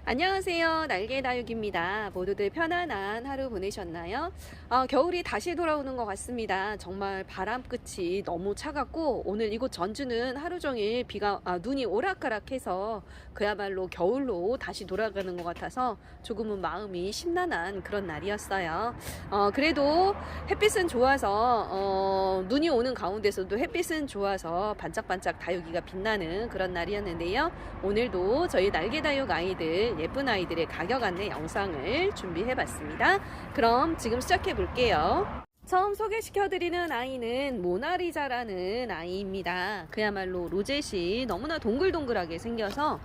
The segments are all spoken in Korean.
안녕하세요. 날개다육입니다. 모두들 편안한 하루 보내셨나요? 겨울이 다시 돌아오는 것 같습니다. 정말 바람 끝이 너무 차갑고 오늘 이곳 전주는 하루 종일 눈이 오락가락해서 그야말로 겨울로 다시 돌아가는 것 같아서 조금은 마음이 심란한 그런 날이었어요. 그래도 햇빛은 좋아서 눈이 오는 가운데서도 햇빛은 좋아서 반짝반짝 다육이가 빛나는 그런 날이었는데요. 오늘도 저희 날개다육 아이들 예쁜 아이들의 가격 안내 영상을 준비해 봤습니다. 그럼 지금 시작해 볼게요. 처음 소개시켜드리는 아이는 모나리자라는 아이입니다. 그야말로 로zet이 너무나 동글동글하게 생겨서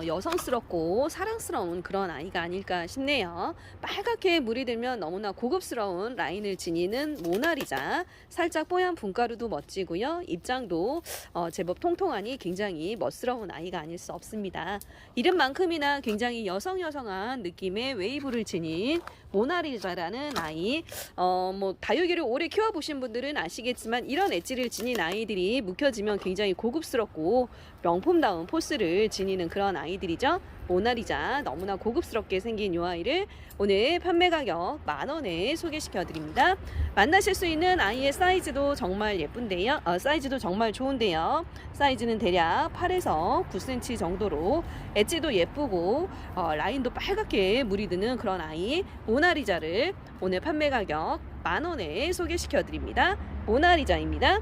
여성스럽고 사랑스러운 그런 아이가 아닐까 싶네요. 빨갛게 물이 들면 너무나 고급스러운 라인을 지니는 모나리자. 살짝 뽀얀 분가루도 멋지고요. 입장도 제법 통통하니 굉장히 멋스러운 아이가 아닐 수 없습니다. 이름만큼이나 굉장히 여성한 느낌의 웨이브를 지닌 모나리자라는 아이. 다육이를 오래 키워보신 분들은 아시겠지만 이런 엣지를 지닌 아이들이 묵혀지면 굉장히 고급스럽고 명품다운 포스를 지니는 그런 아이들이죠. 모나리자 너무나 고급스럽게 생긴 이 아이를 오늘 판매 가격 10,000원에 소개시켜 드립니다. 만나실 수 있는 아이의 사이즈도 정말 예쁜데요. 사이즈도 정말 좋은데요. 사이즈는 대략 8에서 9cm 정도로 엣지도 예쁘고 라인도 빨갛게 물이 드는 그런 아이 모나리자를 오늘 판매 가격 10,000원에 소개시켜 드립니다. 모나리자입니다.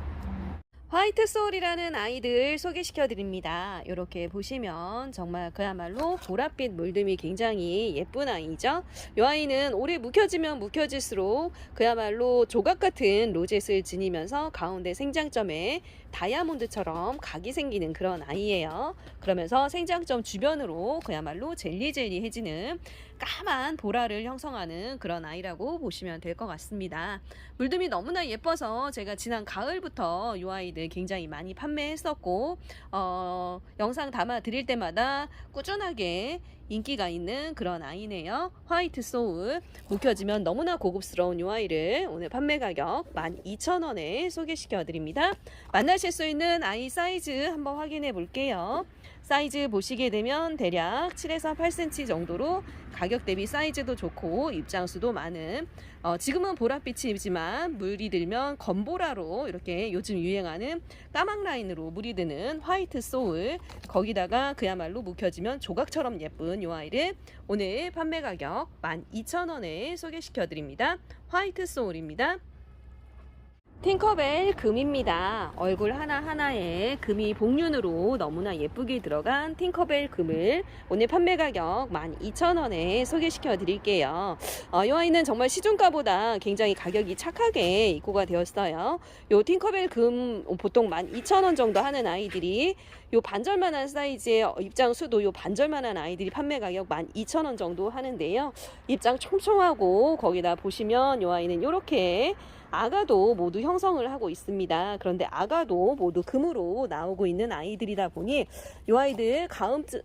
화이트 소울이라는 아이들 소개시켜 드립니다. 이렇게 보시면 정말 그야말로 보랏빛 물듬이 굉장히 예쁜 아이죠. 이 아이는 오래 묵혀지면 묵혀질수록 그야말로 조각 같은 로zet을 지니면서 가운데 생장점에 다이아몬드처럼 각이 생기는 그런 아이예요. 그러면서 생장점 주변으로 그야말로 젤리해지는 까만 보라를 형성하는 그런 아이라고 보시면 될 것 같습니다. 물듬이 너무나 예뻐서 제가 지난 가을부터 이 아이들 굉장히 많이 판매했었고 영상 담아 드릴 때마다 꾸준하게 인기가 있는 그런 아이네요. 화이트 소울 묵혀지면 너무나 고급스러운 이 아이를 오늘 판매 가격 12,000원에 소개시켜 드립니다. 만나실 수 있는 아이 사이즈 한번 확인해 볼게요. 사이즈 보시게 되면 대략 7에서 8cm 정도로 가격 대비 사이즈도 좋고 입장수도 많은 지금은 보랏빛이지만 물이 들면 검보라로 이렇게 요즘 유행하는 까망 라인으로 물이 드는 화이트 소울, 거기다가 그야말로 묵혀지면 조각처럼 예쁜 이 아이를 오늘 판매 가격 12,000원에 소개시켜 드립니다. 화이트 소울입니다. 팅커벨 금입니다. 얼굴 하나하나에 금이 복륜으로 너무나 예쁘게 들어간 팅커벨 금을 오늘 판매 가격 12,000원에 소개시켜 드릴게요. 이 아이는 정말 시중가보다 굉장히 가격이 착하게 입고가 되었어요. 요 팅커벨 금 보통 12,000원 정도 하는 아이들이 요 반절만한 사이즈의 입장 수도 요 반절만한 아이들이 판매 가격 12,000원 정도 하는데요. 입장 촘촘하고 거기다 보시면 요 아이는 요렇게 아가도 모두 형성을 하고 있습니다. 그런데 아가도 모두 금으로 나오고 있는 아이들이다 보니 이 아이들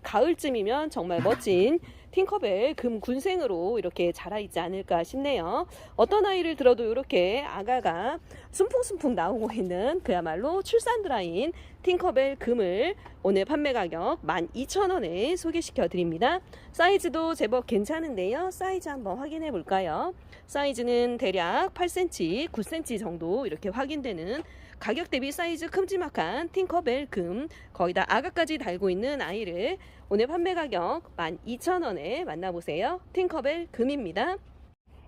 가을쯤이면 정말 멋진 팅커벨 금 군생으로 이렇게 자라있지 않을까 싶네요. 어떤 아이를 들어도 이렇게 아가가 순풍순풍 나오고 있는 그야말로 출산 드라인 팅커벨 금을 오늘 판매 가격 12,000원에 소개시켜 드립니다. 사이즈도 제법 괜찮은데요. 사이즈 한번 확인해 볼까요? 사이즈는 대략 8cm, 9cm 정도 이렇게 확인되는 가격 대비 사이즈 큼지막한 팅커벨 금, 거의 다 아가까지 달고 있는 아이를 오늘 판매 가격 12,000원에 만나보세요. 팅커벨 금입니다.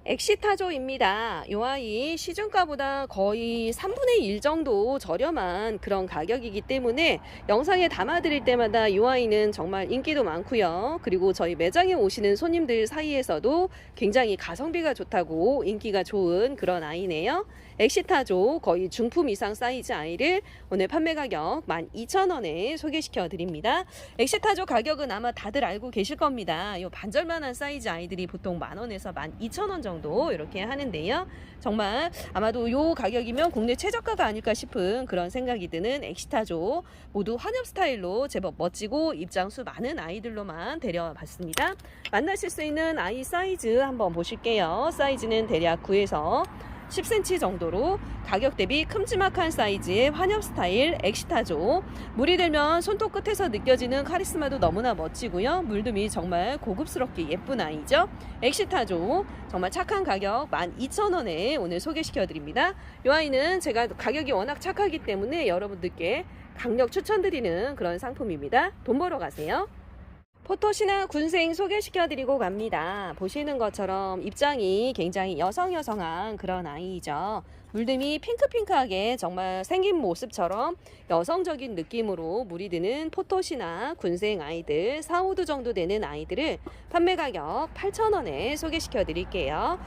엑시타조입니다. 이 아이 시중가보다 거의 3분의 1 정도 저렴한 그런 가격이기 때문에 영상에 담아드릴 때마다 이 아이는 정말 인기도 많고요. 그리고 저희 매장에 오시는 손님들 사이에서도 굉장히 가성비가 좋다고 인기가 좋은 그런 아이네요. 엑시타조 거의 중품 이상 사이즈 아이를 오늘 판매 가격 12,000원에 소개시켜 드립니다. 엑시타조 가격은 아마 다들 알고 계실 겁니다. 이 반절만한 사이즈 아이들이 보통 10,000원에서 12,000원 정도 이렇게 하는데요. 정말 아마도 이 가격이면 국내 최저가가 아닐까 싶은 그런 생각이 드는 엑시타조 모두 환엽 스타일로 제법 멋지고 입장수 많은 아이들로만 데려봤습니다. 만나실 수 있는 아이 사이즈 한번 보실게요. 사이즈는 대략 9에서 10cm 정도로 가격 대비 큼지막한 사이즈의 환엽 스타일 엑시타조. 물이 들면 손톱 끝에서 느껴지는 카리스마도 너무나 멋지고요. 물듬이 정말 고급스럽게 예쁜 아이죠. 엑시타조 정말 착한 가격 12,000원에 오늘 소개시켜드립니다. 이 아이는 제가 가격이 워낙 착하기 때문에 여러분들께 강력 추천드리는 그런 상품입니다. 돈 벌어 가세요. 포토시나 군생 소개시켜드리고 갑니다. 보시는 것처럼 입장이 굉장히 여성한 그런 아이죠. 물듬이 핑크핑크하게 정말 생긴 모습처럼 여성적인 느낌으로 물이 드는 포토시나 군생 아이들 4, 5두 정도 되는 아이들을 판매 가격 8,000원에 소개시켜 드릴게요.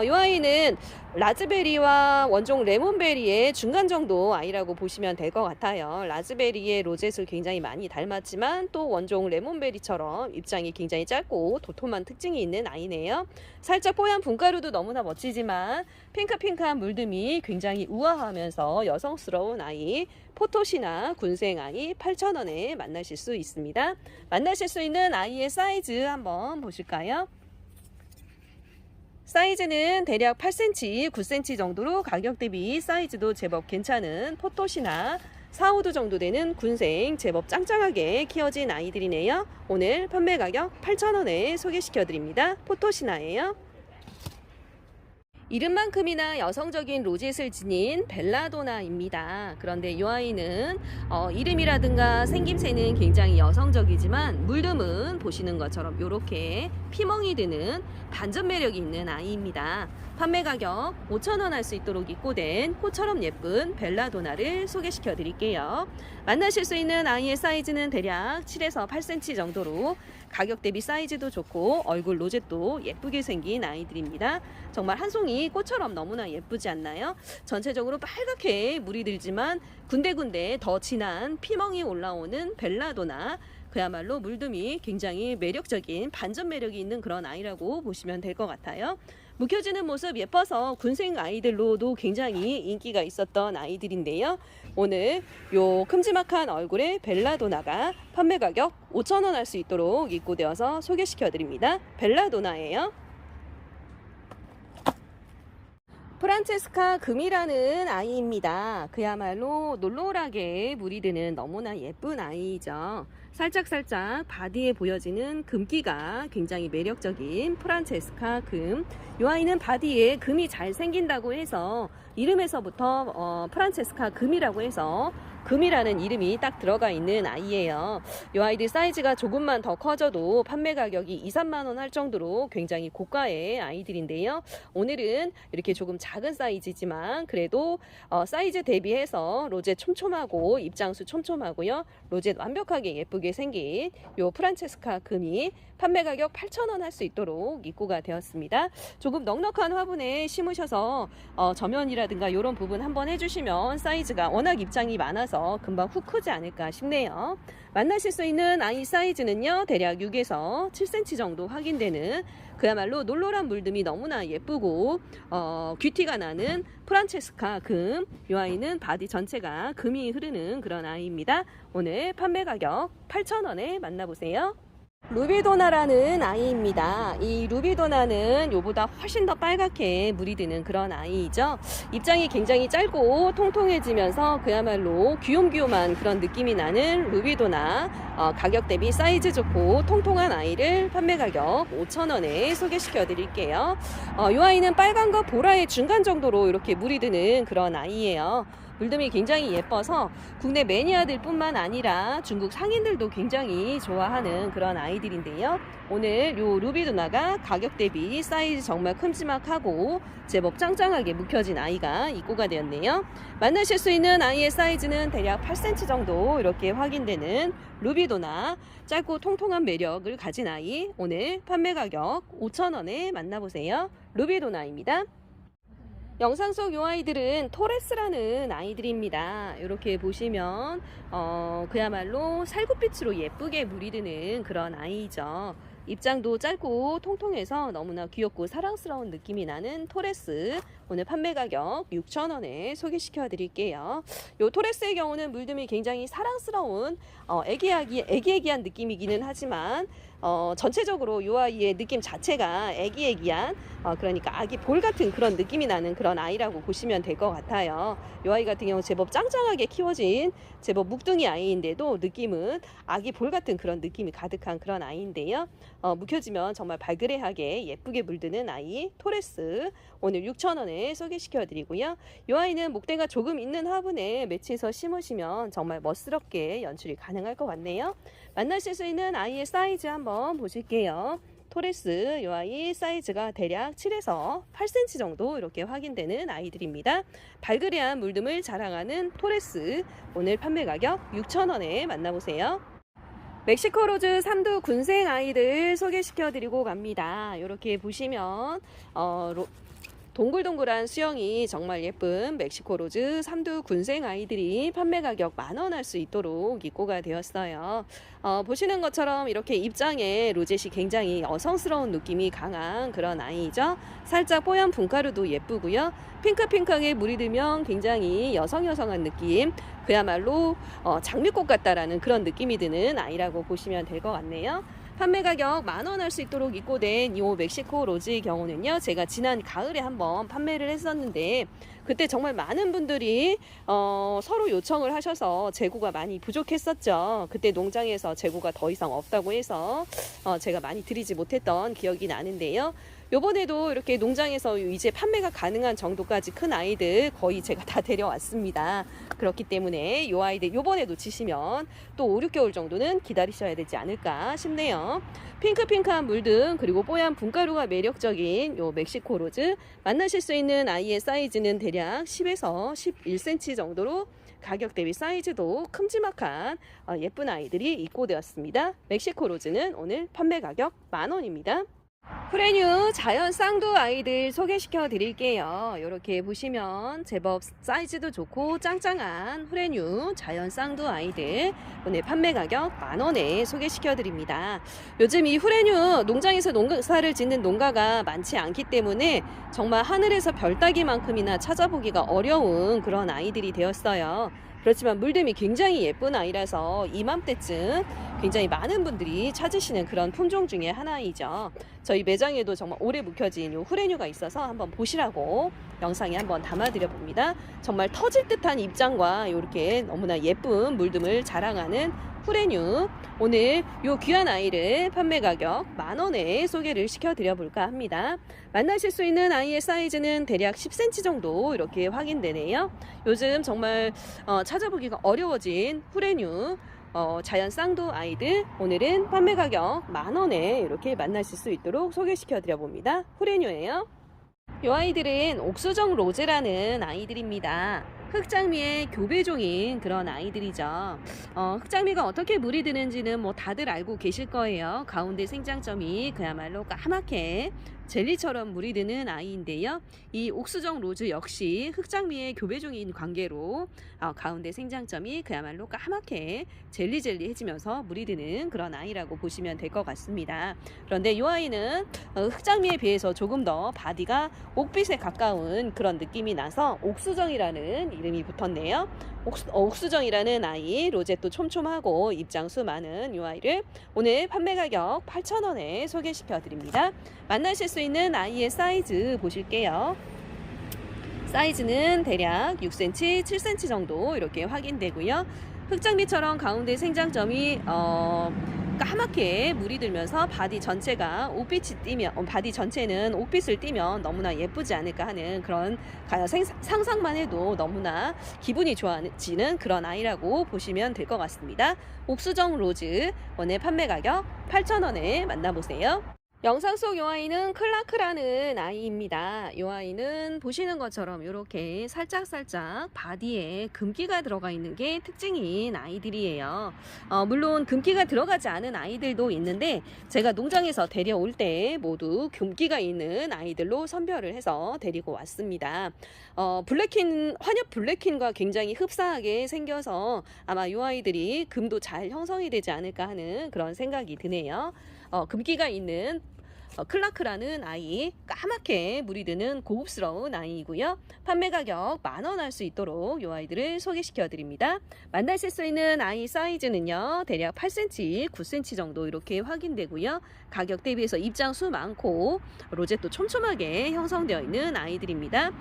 이 아이는 라즈베리와 원종 레몬베리의 중간 정도 아이라고 보시면 될 것 같아요. 라즈베리의 로젯을 굉장히 많이 닮았지만 또 원종 레몬베리처럼 입장이 굉장히 짧고 도톰한 특징이 있는 아이네요. 살짝 뽀얀 분가루도 너무나 멋지지만 핑크핑크한 물듬이 굉장히 우아하면서 여성스러운 아이 포토시나 군생 아이 8,000원에 만나실 수 있습니다. 만나실 수 있는 아이의 사이즈 한번 보실까요? 사이즈는 대략 8cm, 9cm 정도로 가격 대비 사이즈도 제법 괜찮은 포토시나 4, 5두 정도 되는 군생 제법 짱짱하게 키워진 아이들이네요. 오늘 판매 가격 8,000원에 소개시켜 드립니다. 포토시나예요. 이름만큼이나 여성적인 로젯을 지닌 벨라도나입니다. 그런데 이 아이는 이름이라든가 생김새는 굉장히 여성적이지만 물듬은 보시는 것처럼 이렇게 피멍이 드는 반전 매력이 있는 아이입니다. 판매 가격 5,000원 할 수 있도록 입고된 꽃처럼 예쁜 벨라도나를 소개시켜 드릴게요. 만나실 수 있는 아이의 사이즈는 대략 7에서 8cm 정도로 가격 대비 사이즈도 좋고 얼굴 로젯도 예쁘게 생긴 아이들입니다. 정말 한 송이 꽃처럼 너무나 예쁘지 않나요? 전체적으로 빨갛게 물이 들지만 군데군데 더 진한 피멍이 올라오는 벨라도나, 그야말로 물듬이 굉장히 매력적인 반전 매력이 있는 그런 아이라고 보시면 될 것 같아요. 묵혀지는 모습 예뻐서 군생 아이들로도 굉장히 인기가 있었던 아이들인데요. 오늘 요 큼지막한 얼굴의 벨라도나가 판매 가격 5,000원 할 수 있도록 입고되어서 소개시켜 드립니다. 벨라도나예요. 프란체스카 금이라는 아이입니다. 그야말로 놀놀하게 물이 드는 너무나 예쁜 아이죠. 살짝살짝 바디에 보여지는 금기가 굉장히 매력적인 프란체스카 금. 이 아이는 바디에 금이 잘 생긴다고 해서 이름에서부터 프란체스카 금이라고 해서 금이라는 이름이 딱 들어가 있는 아이예요. 이 아이들 사이즈가 조금만 더 커져도 판매 가격이 2, 3만 원 할 정도로 굉장히 고가의 아이들인데요. 오늘은 이렇게 조금 작은 사이즈지만 그래도 사이즈 대비해서 로젯 촘촘하고 입장수 촘촘하고요. 로젯 완벽하게 예쁘게 생긴 요 프란체스카 금이 판매 가격 8,000원 할 수 있도록 입고가 되었습니다. 조금 넉넉한 화분에 심으셔서 저면이라든가 이런 부분 한번 해주시면 사이즈가 워낙 입장이 많아서 금방 훅 크지 않을까 싶네요. 만나실 수 있는 아이 사이즈는요, 대략 6에서 7cm 정도 확인되는 그야말로 놀놀한 물듬이 너무나 예쁘고 큐티가 나는 프란체스카 금. 이 아이는 바디 전체가 금이 흐르는 그런 아이입니다. 오늘 판매 가격 8,000원에 만나보세요. 루비도나라는 아이입니다. 이 루비도나는 요보다 훨씬 더 빨갛게 물이 드는 그런 아이이죠. 입장이 굉장히 짧고 통통해지면서 그야말로 귀욤귀욤한 그런 느낌이 나는 루비도나, 가격 대비 사이즈 좋고 통통한 아이를 판매 가격 5,000원에 소개시켜 드릴게요. 이 아이는 빨간과 보라의 중간 정도로 이렇게 물이 드는 그런 아이예요. 물듬이 굉장히 예뻐서 국내 매니아들 뿐만 아니라 중국 상인들도 굉장히 좋아하는 그런 아이들인데요. 오늘 요 루비도나가 가격 대비 사이즈 정말 큼지막하고 제법 짱짱하게 묵혀진 아이가 입고가 되었네요. 만나실 수 있는 아이의 사이즈는 대략 8cm 정도 이렇게 확인되는 루비도나, 짧고 통통한 매력을 가진 아이, 오늘 판매 가격 5,000원에 만나보세요. 루비도나입니다. 영상 속 이 아이들은 토레스라는 아이들입니다. 이렇게 보시면 그야말로 살구빛으로 예쁘게 물이 드는 그런 아이죠. 입장도 짧고 통통해서 너무나 귀엽고 사랑스러운 느낌이 나는 토레스, 오늘 판매 가격 6,000원에 소개시켜 드릴게요. 이 토레스의 경우는 물듬이 굉장히 사랑스러운 애기애기한 느낌이기는 하지만 전체적으로 이 아이의 느낌 자체가 애기애기한 그러니까 아기 볼 같은 그런 느낌이 나는 그런 아이라고 보시면 될 것 같아요. 이 아이 같은 경우 제법 짱짱하게 키워진 제법 묵둥이 아이인데도 느낌은 아기 볼 같은 그런 느낌이 가득한 그런 아이인데요. 묵혀지면 정말 발그레하게 예쁘게 물드는 아이 토레스 오늘 6,000원에 소개시켜 드리고요. 이 아이는 목대가 조금 있는 화분에 매치해서 심으시면 정말 멋스럽게 연출이 가능할 것 같네요. 만나실 수 있는 아이의 사이즈 한번 보실게요. 토레스 이 아이 사이즈가 대략 7에서 8cm 정도 이렇게 확인되는 아이들입니다. 발그레한 물듬을 자랑하는 토레스 오늘 판매 가격 6,000원에 만나보세요. 멕시코 로즈 삼두 군생 아이들 소개시켜 드리고 갑니다. 이렇게 보시면 동글동글한 수영이 정말 예쁜 멕시코 로즈 삼두 군생 아이들이 판매 가격 10,000원 할 수 있도록 입고가 되었어요. 보시는 것처럼 이렇게 입장에 로젯이 굉장히 여성스러운 느낌이 강한 그런 아이죠. 살짝 뽀얀 분가루도 예쁘고요. 핑크핑크하게 물이 들면 굉장히 여성한 느낌, 그야말로 장미꽃 같다라는 그런 느낌이 드는 아이라고 보시면 될 것 같네요. 판매 가격 10,000원 할 수 있도록 입고된 이 멕시코 로즈의 경우는요, 제가 지난 가을에 한번 판매를 했었는데 그때 정말 많은 분들이 서로 요청을 하셔서 재고가 많이 부족했었죠. 그때 농장에서 재고가 더 이상 없다고 해서 제가 많이 드리지 못했던 기억이 나는데요. 요번에도 이렇게 농장에서 이제 판매가 가능한 정도까지 큰 아이들 거의 제가 다 데려왔습니다. 그렇기 때문에 요 아이들 요번에 놓치시면 또 5, 6개월 정도는 기다리셔야 되지 않을까 싶네요. 핑크핑크한 물등 그리고 뽀얀 분가루가 매력적인 요 멕시코 로즈 만나실 수 있는 아이의 사이즈는 대략 10에서 11cm 정도로 가격 대비 사이즈도 큼지막한 예쁜 아이들이 입고되었습니다. 멕시코 로즈는 오늘 판매 가격 10,000원입니다. 프레뉴 자연 쌍두 아이들 소개시켜 드릴게요. 이렇게 보시면 제법 사이즈도 좋고 짱짱한 프레뉴 자연 쌍두 아이들 오늘 판매 가격 10,000원에 소개시켜 드립니다. 요즘 이 프레뉴 농장에서 농사를 짓는 농가가 많지 않기 때문에 정말 하늘에서 별 따기만큼이나 찾아보기가 어려운 그런 아이들이 되었어요. 그렇지만 물듬이 굉장히 예쁜 아이라서 이맘때쯤 굉장히 많은 분들이 찾으시는 그런 품종 중에 하나이죠. 저희 매장에도 정말 오래 묵혀진 요 후레뉴가 있어서 한번 보시라고 영상에 한번 담아드려 봅니다. 정말 터질 듯한 입장과 이렇게 너무나 예쁜 물듬을 자랑하는 후레뉴 오늘 요 귀한 아이를 판매 가격 10,000원에 소개를 시켜드려 볼까 합니다. 만나실 수 있는 아이의 사이즈는 대략 10cm 정도 이렇게 확인되네요. 요즘 정말 찾아보기가 어려워진 후레뉴 자연 쌍두 아이들 오늘은 판매 가격 10,000원에 이렇게 만나실 수 있도록 소개시켜 드려 봅니다. 후레뉴예요. 이 아이들은 옥수정 로즈라는 아이들입니다. 흑장미의 교배종인 그런 아이들이죠. 흑장미가 어떻게 물이 드는지는 뭐 다들 알고 계실 거예요. 가운데 생장점이 그야말로 까맣게 젤리처럼 물이 드는 아이인데요. 이 옥수정 로즈 역시 흑장미의 교배종인 관계로 가운데 생장점이 그야말로 까맣게 젤리해지면서 물이 드는 그런 아이라고 보시면 될 것 같습니다. 그런데 이 아이는 흑장미에 비해서 조금 더 바디가 옥빛에 가까운 그런 느낌이 나서 옥수정이라는 이름이 붙었네요. 옥수정이라는 아이, 로zet도 촘촘하고 입장수 많은 이 아이를 오늘 판매 가격 8,000원에 소개시켜 드립니다. 만나실 수 있는 아이의 사이즈 보실게요. 사이즈는 대략 6cm, 7cm 정도 이렇게 확인되고요. 흑장미처럼 가운데 생장점이 까맣게 물이 들면서 바디 전체가 옥빛이 띄면 바디 전체는 옥빛을 띠면 너무나 예쁘지 않을까 하는 그런 상상만 해도 너무나 기분이 좋아지는 그런 아이라고 보시면 될 것 같습니다. 옥수정 로즈 오늘 판매 가격 8,000원에 만나보세요. 영상 속 이 아이는 클라크라는 아이입니다. 이 아이는 보시는 것처럼 이렇게 살짝 바디에 금기가 들어가 있는 게 특징인 아이들이에요. 물론 금기가 들어가지 않은 아이들도 있는데 제가 농장에서 데려올 때 모두 금기가 있는 아이들로 선별을 해서 데리고 왔습니다. 환엽 블랙킨과 굉장히 흡사하게 생겨서 아마 이 아이들이 금도 잘 형성이 되지 않을까 하는 그런 생각이 드네요. 금기가 있는 클라크라는 아이, 까맣게 물이 드는 고급스러운 아이이고요. 판매 가격 10,000원 할 수 있도록 이 아이들을 소개시켜 드립니다. 만나실 수 있는 아이 사이즈는요, 대략 8cm, 9cm 정도 이렇게 확인되고요. 가격 대비해서 입장수 많고 로zet도 촘촘하게 형성되어 있는 아이들입니다.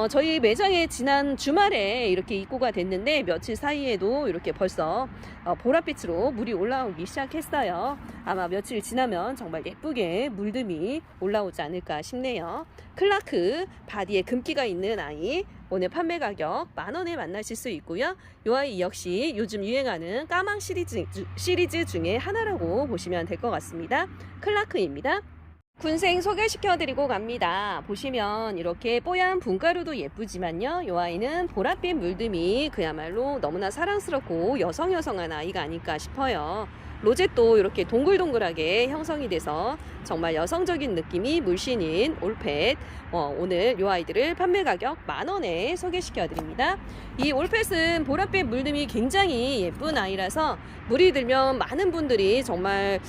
저희 매장에 지난 주말에 이렇게 입고가 됐는데 며칠 사이에도 이렇게 벌써 보랏빛으로 물이 올라오기 시작했어요. 아마 며칠 지나면 정말 예쁘게 물듬이 올라오지 않을까 싶네요. 클라크 바디에 금기가 있는 아이, 오늘 판매 가격 10,000원에 만나실 수 있고요. 이 아이 역시 요즘 유행하는 까망 시리즈 중에 하나라고 보시면 될 것 같습니다. 클라크입니다. 군생 소개시켜드리고 갑니다. 보시면 이렇게 뽀얀 분가루도 예쁘지만요, 이 아이는 보랏빛 물듬이 그야말로 너무나 사랑스럽고 여성한 아이가 아닐까 싶어요. 로zet도 이렇게 동글동글하게 형성이 돼서 정말 여성적인 느낌이 물씬인 올펫, 오늘 이 아이들을 판매 가격 10,000원에 소개시켜 드립니다. 이 올펫은 보랏빛 물듬이 굉장히 예쁜 아이라서 물이 들면 많은 분들이 정말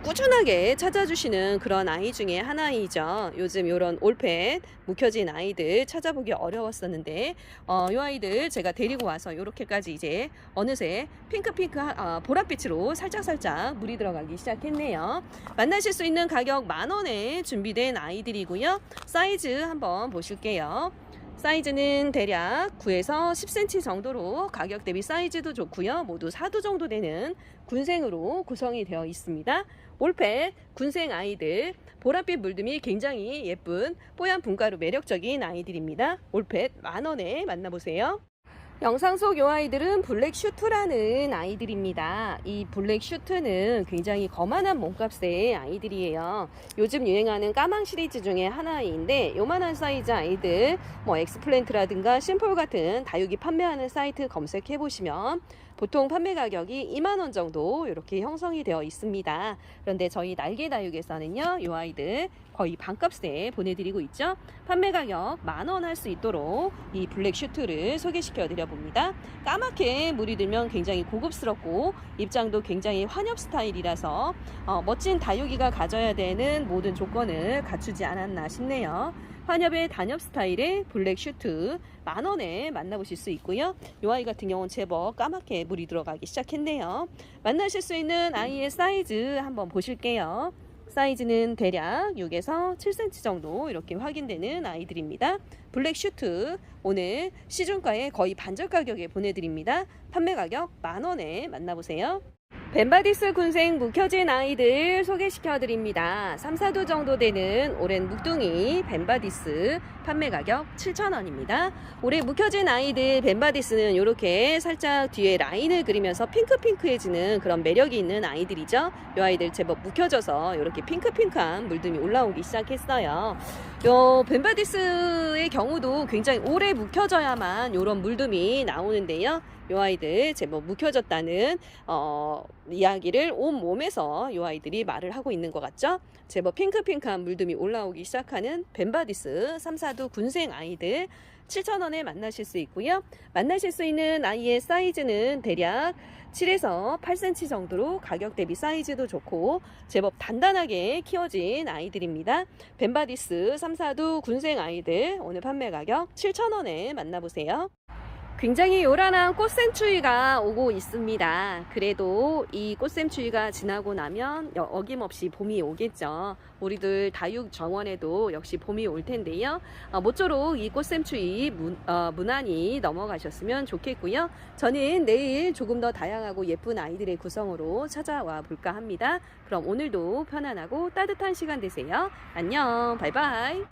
꾸준하게 찾아주시는 그런 아이 중에 하나이죠. 요즘 이런 올펫 묵혀진 아이들 찾아보기 어려웠었는데 이 아이들 제가 데리고 와서 이렇게까지 이제 어느새 핑크핑크 보랏빛으로 살짝살짝 물이 들어가기 시작했네요. 만나실 수 있는 가격 10,000원에 준비된 아이들이고요. 사이즈 한번 보실게요. 사이즈는 대략 9에서 10cm 정도로 가격 대비 사이즈도 좋고요. 모두 4두 정도 되는 군생으로 구성이 되어 있습니다. 올펫 군생 아이들, 보랏빛 물듬이 굉장히 예쁜 뽀얀 분가루 매력적인 아이들입니다. 올펫 10,000원에 만나보세요. 영상 속 이 아이들은 블랙 슈트라는 아이들입니다. 이 블랙 슈트는 굉장히 거만한 몸값의 아이들이에요. 요즘 유행하는 까망 시리즈 중에 하나인데 요만한 사이즈 아이들, 엑스플랜트라든가 심플 같은 다육이 판매하는 사이트 검색해 보시면 보통 판매 가격이 20,000원 정도 이렇게 형성이 되어 있습니다. 그런데 저희 날개다육에서는요, 이 아이들 거의 반값에 보내드리고 있죠. 판매 가격 10,000원 할 수 있도록 이 블랙 슈트를 소개시켜 드려 봅니다. 까맣게 물이 들면 굉장히 고급스럽고 입장도 굉장히 환엽 스타일이라서 멋진 다육이가 가져야 되는 모든 조건을 갖추지 않았나 싶네요. 환엽의 단엽 스타일의 블랙 슈트 10,000원에 만나보실 수 있고요. 이 아이 같은 경우는 제법 까맣게 물이 들어가기 시작했네요. 만나실 수 있는 아이의 사이즈 한번 보실게요. 사이즈는 대략 6에서 7cm 정도 이렇게 확인되는 아이들입니다. 블랙 슈트 오늘 시중가에 거의 반절 가격에 보내드립니다. 판매 가격 10,000원에 만나보세요. 벤바디스 군생 묵혀진 아이들 소개시켜 드립니다. 3, 4두 정도 되는 오랜 묵둥이 벤바디스 판매 가격 7,000원입니다. 올해 묵혀진 아이들 벤바디스는 이렇게 살짝 뒤에 라인을 그리면서 핑크핑크해지는 그런 매력이 있는 아이들이죠. 이 아이들 제법 묵혀져서 이렇게 핑크핑크한 물듬이 올라오기 시작했어요. 요 벤바디스의 경우도 굉장히 오래 묵혀져야만 이런 물듬이 나오는데요. 이 아이들 제법 묵혀졌다는 이야기를 온몸에서 이 아이들이 말을 하고 있는 것 같죠. 제법 핑크핑크한 물듬이 올라오기 시작하는 벤바디스 3, 4두 군생 아이들 7,000원에 만나실 수 있고요. 만나실 수 있는 아이의 사이즈는 대략 7에서 8cm 정도로 가격 대비 사이즈도 좋고 제법 단단하게 키워진 아이들입니다. 벤바디스 3, 4두 군생 아이들 오늘 판매 가격 7,000원에 만나보세요. 굉장히 요란한 꽃샘추위가 오고 있습니다. 그래도 이 꽃샘추위가 지나고 나면 어김없이 봄이 오겠죠. 우리들 다육 정원에도 역시 봄이 올 텐데요. 모쪼록 이 꽃샘추위 무난히 넘어가셨으면 좋겠고요. 저는 내일 조금 더 다양하고 예쁜 아이들의 구성으로 찾아와 볼까 합니다. 그럼 오늘도 편안하고 따뜻한 시간 되세요. 안녕, 바이바이.